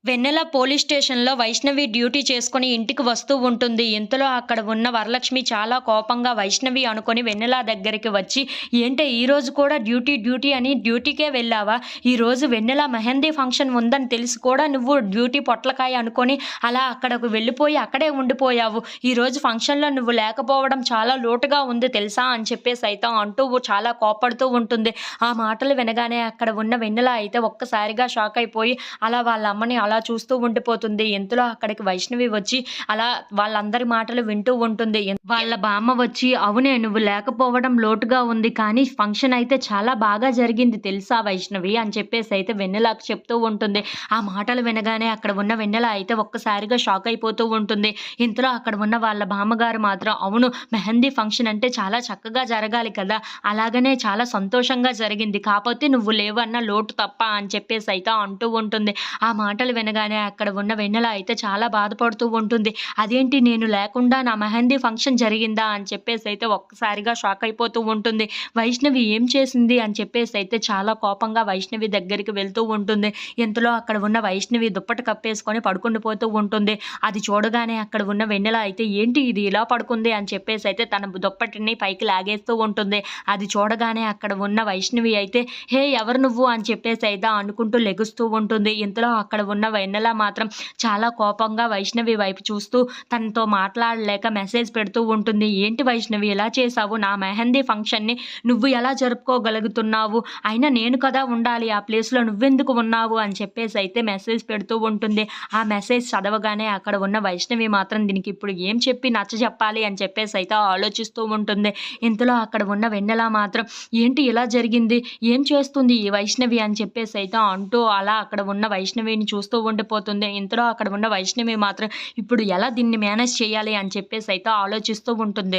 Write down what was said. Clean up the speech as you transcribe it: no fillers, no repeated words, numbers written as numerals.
వెన్నెల police స్టేషన్‌లో Vaishnavi duty చేసుకొని ఇంటికి వస్తూ ఉంటుంది. ఇంతలో అక్కడ ఉన్న వరలక్ష్మి చాలా కోపంగా వైష్ణవి అనుకోని వెన్నెల దగ్గరికి వచ్చి, "ఏంటే ఈరోజు కూడా డ్యూటీ అని డ్యూటీకే వెళ్ళావా? ఈరోజు వెన్నెల మెహందీ ఫంక్షన్ ఉందని తెలిసి కూడా నువ్వు డ్యూటీ పొట్లకాయ అనుకోని అలా అక్కడకు వెళ్ళిపోయి అక్కడే ఉండిపోయావు. ఈరోజు ఫంక్షన్‌లో నువ్వు లేకపోవడం చాలా లోటుగా ఉంది తెలుసా?" అని చెప్పేసి అయితే అంటూ చాలా కోప్పడుతూ ఉంటుంది. ఆ మాటలు వినగానే అక్కడ ఉన్న వెన్నెల అయితే ఒక్కసారిగా షాక్ అయిపోయి అలా వాళ్ళ అమ్మని అలా చూస్తూ ఉండిపోతుంది. ఇంతలో అక్కడికి వైష్ణవి వచ్చి అలా వాళ్ళందరి మాటలు వింటూ ఉంటుంది. వాళ్ళ బామ్మ వచ్చి, "అవునే నువ్వు లేకపోవడం లోటుగా ఉంది. కానీ ఫంక్షన్ అయితే చాలా బాగా జరిగింది తెలుసా వైష్ణవి" అని చెప్పేసి అయితే వెన్నెలకు చెప్తూ ఉంటుంది. ఆ మాటలు వినగానే అక్కడ ఉన్న వెన్నెల అయితే ఒక్కసారిగా షాక్ అయిపోతూ ఉంటుంది. ఇంతలో అక్కడ ఉన్న వాళ్ళ బామ్మగారు మాత్రం, "అవును, మెహందీ ఫంక్షన్ అంటే చాలా చక్కగా జరగాలి కదా! అలాగనే చాలా సంతోషంగా జరిగింది. కాపోతే నువ్వు లేవన్న లోటు తప్ప" అని చెప్పేసి అయితే అంటూ ఉంటుంది. ఆ మాటలు వినగానే అక్కడ ఉన్న వెన్నెల అయితే చాలా బాధపడుతూ ఉంటుంది. "అదేంటి నేను లేకుండా నా మెహందీ ఫంక్షన్ జరిగిందా?" అని చెప్పేసి అయితే ఒక్కసారిగా షాక్ అయిపోతూ ఉంటుంది. వైష్ణవి ఏం చేసింది అని చెప్పేసి అయితే చాలా కోపంగా వైష్ణవి దగ్గరికి వెళ్తూ ఉంటుంది. ఇంతలో అక్కడ ఉన్న వైష్ణవి దుప్పటి కప్పేసుకొని పడుకుండిపోతూ ఉంటుంది. అది చూడగానే అక్కడ ఉన్న వెన్నెల అయితే, "ఏంటి ఇది ఇలా పడుకుంది?" అని చెప్పేసి అయితే తన దుప్పటిని పైకి లాగేస్తూ ఉంటుంది. అది చూడగానే అక్కడ ఉన్న వైష్ణవి అయితే, "హే ఎవరు నువ్వు?" అని చెప్పేసి అయితే అనుకుంటూ లెగుస్తూ ఉంటుంది. ఇంతలో అక్కడ ఉన్న వెన్నెల మాత్రం చాలా కోపంగా వైష్ణవి వైపు చూస్తూ తనతో మాట్లాడలేక మెసేజ్ పెడుతూ ఉంటుంది. "ఏంటి వైష్ణవి ఇలా చేశావు? నా మెహందీ ఫంక్షన్‌ని నువ్వు ఎలా జరుపుకోగలుగుతున్నావు? అయినా నేను కదా ఉండాలి ఆ ప్లేస్‌లో, నువ్వెందుకు ఉన్నావు?" అని చెప్పేసి అయితే మెసేజ్ పెడుతూ ఉంటుంది. ఆ మెసేజ్ చదవగానే అక్కడ ఉన్న వైష్ణవి మాత్రం దీనికి ఇప్పుడు ఏం చెప్పి నచ్చజెప్పాలి అని చెప్పేసి అయితే ఆలోచిస్తూ ఉంటుంది. ఇంతలో అక్కడ ఉన్న వెన్నెల మాత్రం, "ఏంటి ఇలా జరిగింది? ఏం చేస్తుంది ఈ వైష్ణవి?" అని చెప్పేసి అయితే అంటూ అలా అక్కడ ఉన్న వైష్ణవిని చూస్తూ ఉండిపోతుంది. ఇంతలో అక్కడ ఉన్న వైష్ణవి మాత్రం ఇప్పుడు ఎలా దీన్ని మేనేజ్ చేయాలి అని చెప్పేసి అయితే ఆలోచిస్తూ ఉంటుంది.